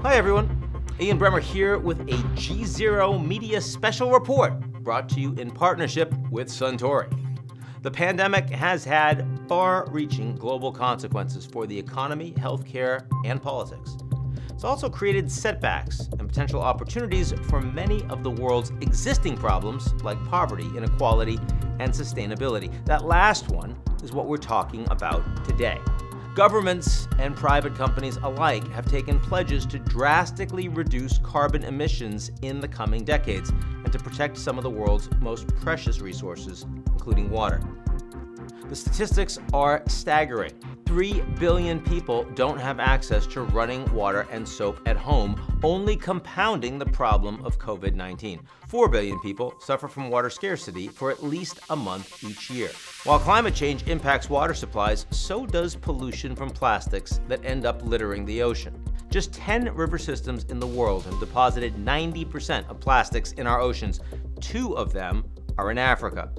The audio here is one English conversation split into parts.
Hi everyone, Ian Bremmer here with a GZERO Media special report brought to you in partnership with Suntory. The pandemic has had far-reaching global consequences for the economy, healthcare, and politics. It's also created setbacks and potential opportunities for many of the world's existing problems like poverty, inequality, and sustainability. That last one is what we're talking about today. Governments and private companies alike have taken pledges to drastically reduce carbon emissions in the coming decades and to protect some of the world's most precious resources, including water. The statistics are staggering. 3 billion people don't have access to running water and soap at home, only compounding the problem of COVID-19. 4 billion people suffer from water scarcity for at least a month each year. While climate change impacts water supplies, so does pollution from plastics that end up littering the ocean. Just 10 river systems in the world have deposited 90% of plastics in our oceans. 2 of them are in Africa.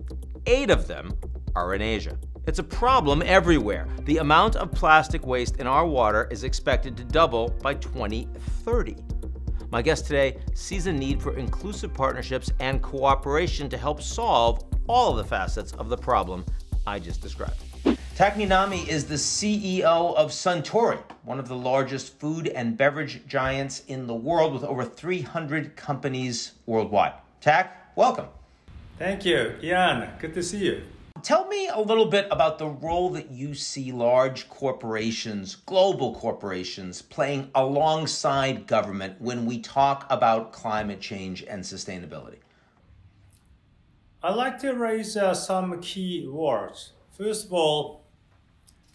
8 of them are in Asia. It's a problem everywhere. The amount of plastic waste in our water is expected to double by 2030. My guest today sees a need for inclusive partnerships and cooperation to help solve all of the facets of the problem I just described. Tak Niinami is the CEO of Suntory, one of the largest food and beverage giants in the world with over 300 companies worldwide. Tak, welcome. Thank you, Ian. Good to see you. Tell me a little bit about the role that you see large corporations, global corporations, playing alongside government when we talk about climate change and sustainability. I'd like to raise some key words. First of all,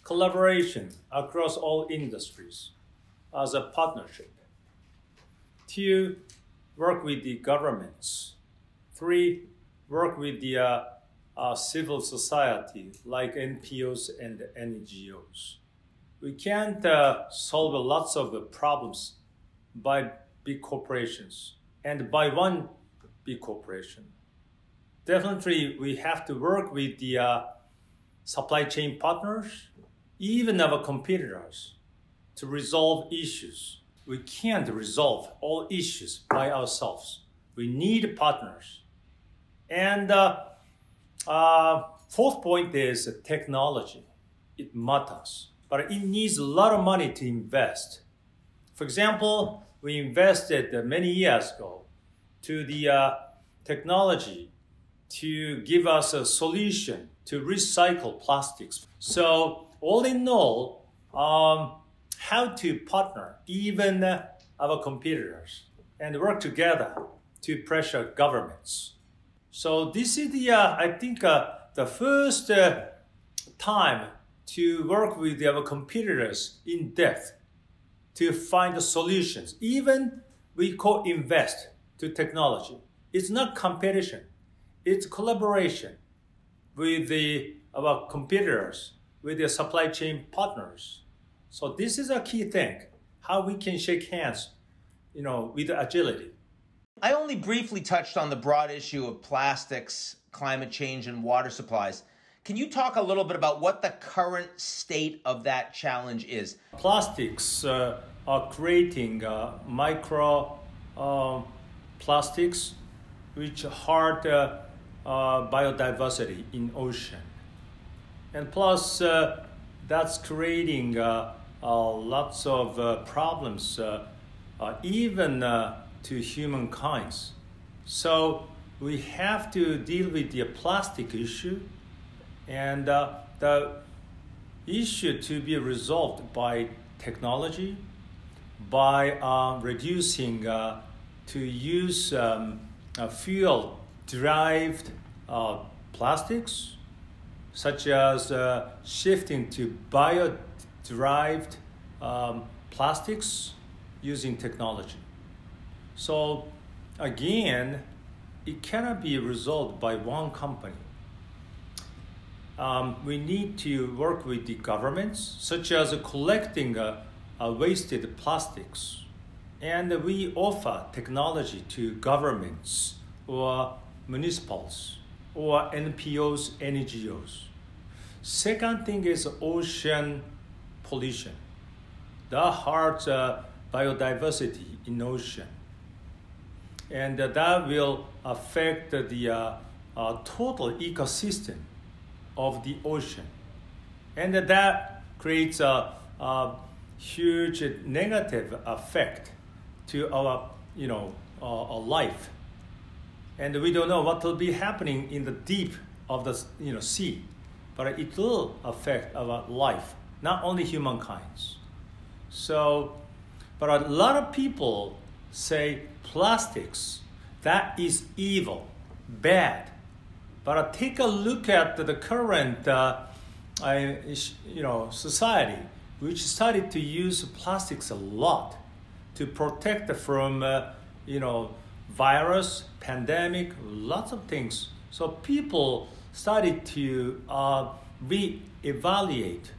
collaboration across all industries as a partnership. 2, work with the governments. 3, work with the civil society like NPOs and NGOs. We can't solve lots of problems by big corporations and by one big corporation. Definitely, we have to work with the supply chain partners, even our competitors, to resolve issues. We can't resolve all issues by ourselves. We need partners. And 4th point is technology. It matters, but it needs a lot of money to invest. For example, we invested many years ago to the technology to give us a solution to recycle plastics. So all in all, how to partner even our competitors and work together to pressure governments. So this is the, I think, the first time to work with our competitors in depth to find the solutions. Even we co-invest to technology. It's not competition. It's collaboration with our competitors, with their supply chain partners. So this is a key thing, how we can shake hands, with agility. I only briefly touched on the broad issue of plastics, climate change, and water supplies. Can you talk a little bit about what the current state of that challenge is? Plastics are creating micro plastics which hurt biodiversity in ocean. And plus, that's creating lots of problems, even to humankind. So we have to deal with the plastic issue, and the issue to be resolved by technology, by reducing to use fuel-derived plastics, such as shifting to bio-derived plastics using technology. So again, it cannot be resolved by one company. We need to work with the governments, such as collecting wasted plastics. And we offer technology to governments or municipals or NPOs, NGOs. Second thing is ocean pollution. That hurts biodiversity in ocean. And that will affect the total ecosystem of the ocean. And that creates a huge negative effect to our life. And we don't know what will be happening in the deep of the sea, but it will affect our life, not only humankind's. So, but a lot of people say plastics, that is evil, bad. But take a look at the current society, which started to use plastics a lot to protect from virus, pandemic, lots of things. So people started to re-evaluate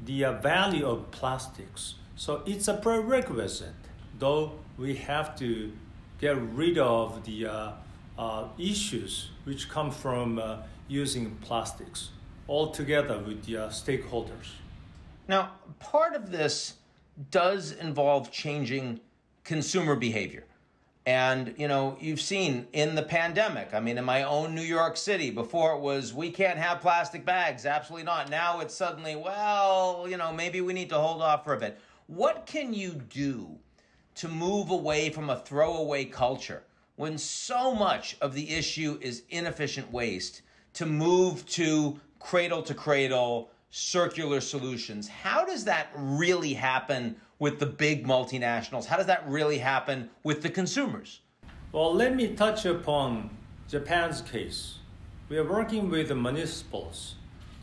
the value of plastics. So it's a prerequisite, though we have to get rid of the issues which come from using plastics all together with the stakeholders. Now, part of this does involve changing consumer behavior. And, you've seen in the pandemic, in my own New York City, before it was, we can't have plastic bags, absolutely not. Now it's suddenly, maybe we need to hold off for a bit. What can you do to move away from a throwaway culture when so much of the issue is inefficient waste, to move to cradle circular solutions? How does that really happen with the big multinationals? How does that really happen with the consumers? Well, let me touch upon Japan's case. We are working with the municipals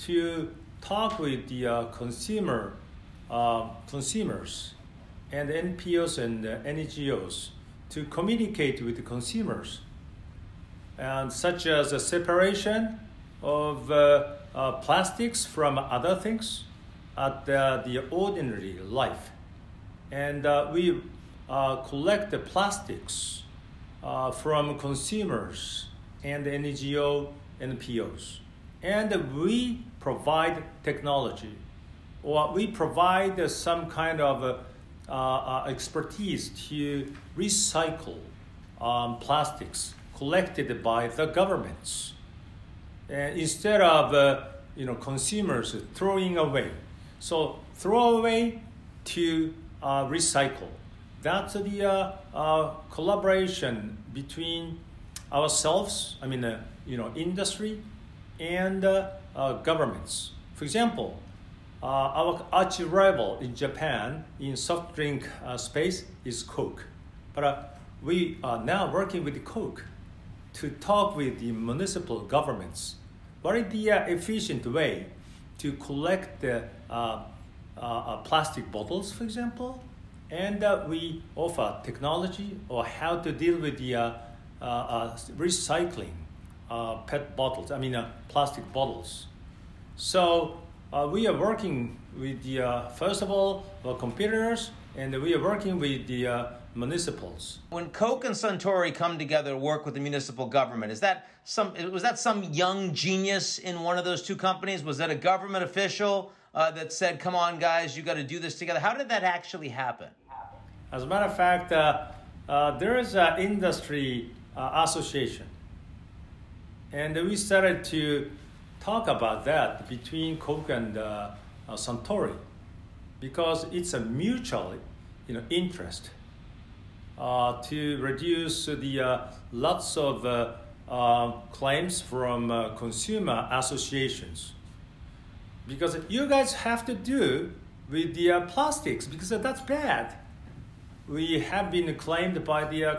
to talk with the consumers and NPOs and NGOs to communicate with the consumers, and such as a separation of plastics from other things at the ordinary life. And we collect the plastics from consumers and NGO, NPOs. And we provide technology, or we provide some kind of expertise to recycle plastics collected by the governments, instead of consumers throwing away. So throw away to recycle. That's the collaboration between ourselves, industry, and governments. For example, our arch rival in Japan in soft drink space is Coke. But we are now working with Coke to talk with the municipal governments. What is the efficient way to collect the plastic bottles, for example? And we offer technology or how to deal with the recycling PET bottles, plastic bottles. So we are working with the, first of all, competitors, and we are working with the municipals. When Coke and Suntory come together to work with the municipal government, was that some young genius in one of those two companies? Was that a government official that said, come on, guys, you got to do this together? How did that actually happen? As a matter of fact, there is an industry association. And we started to talk about that between Coke and Suntory, because it's a mutual interest to reduce the lots of claims from consumer associations. Because you guys have to do with the plastics, because that's bad. We have been claimed by the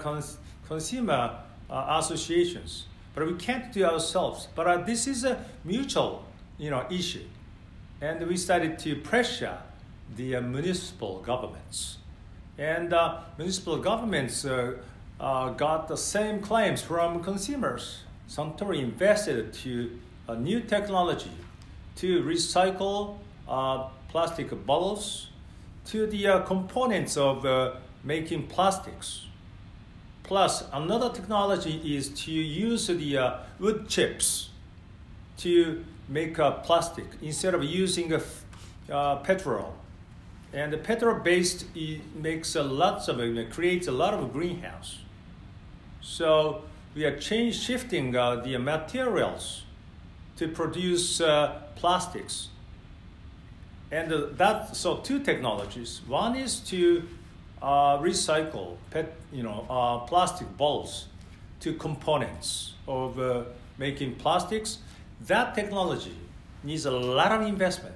consumer associations, but we can't do ourselves. But this is a mutual issue. And we started to pressure the municipal governments. And municipal governments got the same claims from consumers. Suntory invested to a new technology to recycle plastic bottles to the components of making plastics. Plus, another technology is to use the wood chips to make plastic instead of using petrol. And the petrol-based makes creates a lot of greenhouse. So we are shifting the materials to produce plastics. And so two technologies. One is to recycle plastic balls to components of making plastics. That technology needs a lot of investment.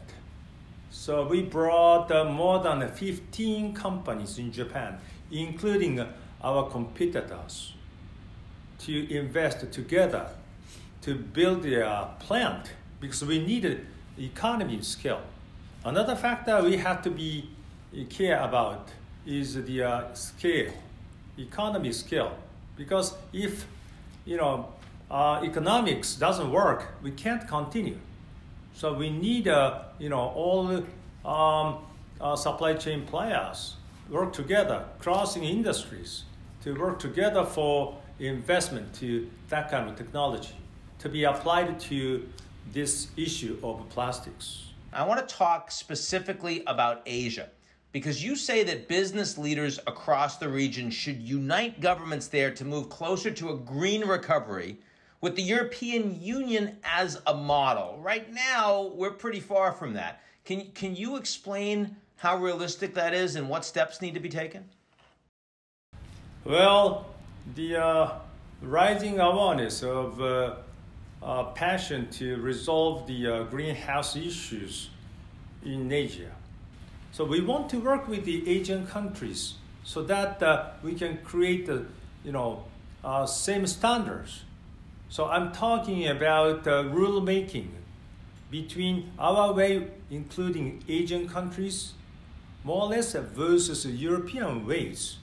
So we brought more than 15 companies in Japan, including our competitors, to invest together to build a plant because we needed economy of scale. Another factor we have to be care about is the scale, economy scale. Because if economics doesn't work, we can't continue. So we need all supply chain players work together, crossing industries, to work together for investment to that kind of technology to be applied to this issue of plastics. I want to talk specifically about Asia, because you say that business leaders across the region should unite governments there to move closer to a green recovery with the European Union as a model. Right now, we're pretty far from that. Can you explain how realistic that is and what steps need to be taken? Well, the rising awareness of passion to resolve the greenhouse issues in Asia. So we want to work with the Asian countries so that we can create same standards. So I'm talking about rule making between our way, including Asian countries, more or less versus European ways.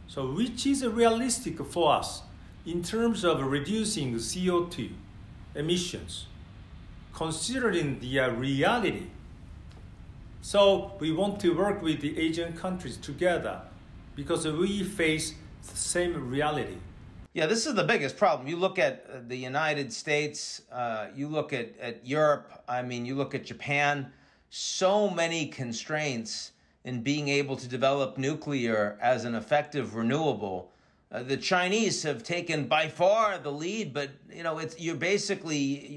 So which is realistic for us in terms of reducing CO2 emissions, considering the reality. So we want to work with the Asian countries together because we face the same reality. Yeah, this is the biggest problem. You look at the United States, you look at Europe, you look at Japan, so many constraints in being able to develop nuclear as an effective renewable. The Chinese have taken by far the lead, but you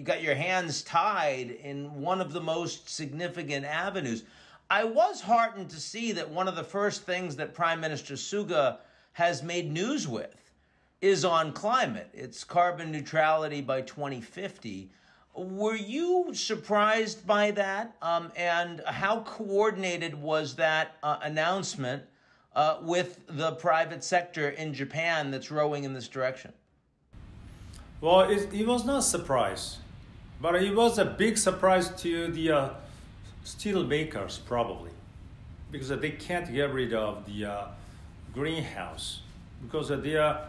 got your hands tied in one of the most significant avenues. I was heartened to see that one of the first things that Prime Minister Suga has made news with is on climate. It's carbon neutrality by 2050. Were you surprised by that? And how coordinated was that announcement with the private sector in Japan that's rowing in this direction? Well, it was not a surprise, but it was a big surprise to the steel makers probably, because they can't get rid of the greenhouse, because their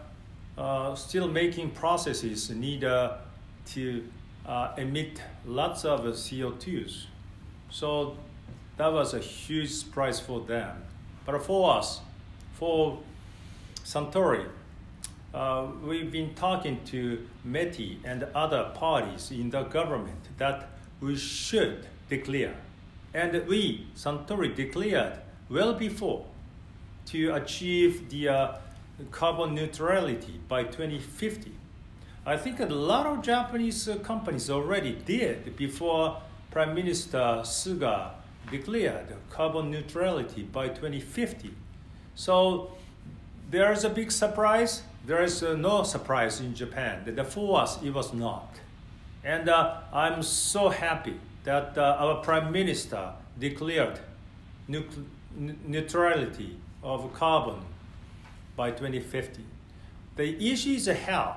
steel making processes need to emit lots of CO2s. So that was a huge surprise for them. But for us, for Suntory, we've been talking to METI and other parties in the government that we should declare. And we, Suntory, declared well before to achieve the carbon neutrality by 2050. I think a lot of Japanese companies already did before Prime Minister Suga declared carbon neutrality by 2050. So there's a big surprise. There is no surprise in Japan. For us, it was not. And I'm so happy that our Prime Minister declared neutrality of carbon by 2050. The issue is how.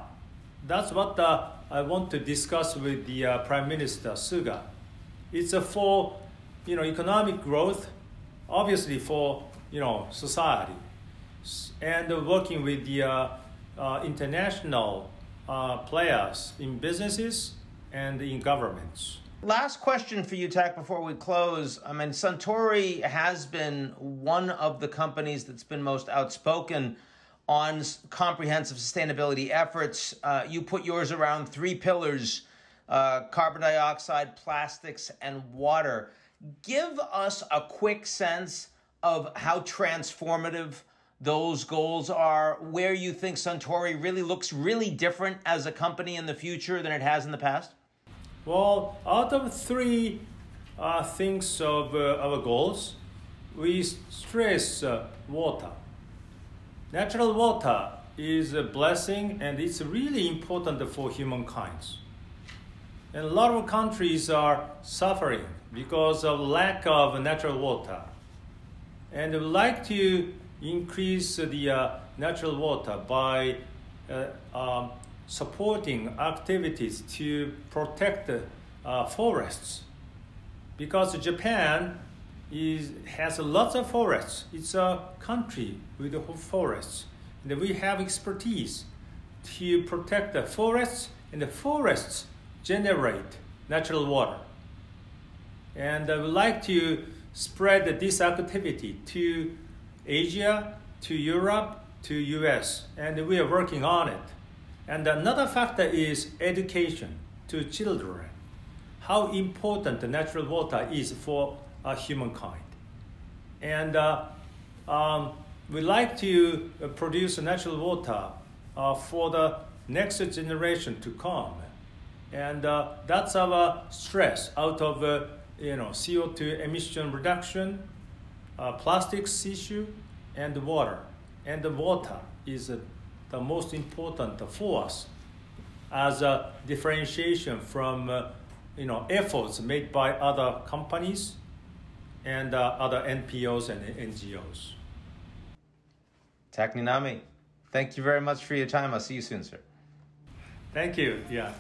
That's what I want to discuss with the Prime Minister Suga. It's for economic growth, obviously for society, and working with the international players in businesses and in governments. Last question for you, Tak, before we close. Suntory has been one of the companies that's been most outspoken on comprehensive sustainability efforts. You put yours around 3 pillars, carbon dioxide, plastics, and water. Give us a quick sense of how transformative those goals are, where you think Suntory really looks really different as a company in the future than it has in the past? Well, out of three things of our goals, we stress water. Natural water is a blessing and it's really important for humankind. And a lot of countries are suffering because of lack of natural water. And we would like to increase the natural water by supporting activities to protect forests. Because Japan has lots of forests. It's a country with forests. And we have expertise to protect the forests, and the forests generate natural water. And I would like to spread this activity to Asia, to Europe, to US, and we are working on it. And another factor is education to children. How important the natural water is for humankind. And we like to produce natural water for the next generation to come. And that's our stress out of CO2 emission reduction, plastics issue, and water. And the water is the most important for us as a differentiation from efforts made by other companies and other NPOs and NGOs. Tak Niinami, thank you very much for your time. I'll see you soon, sir. Thank you. Yeah.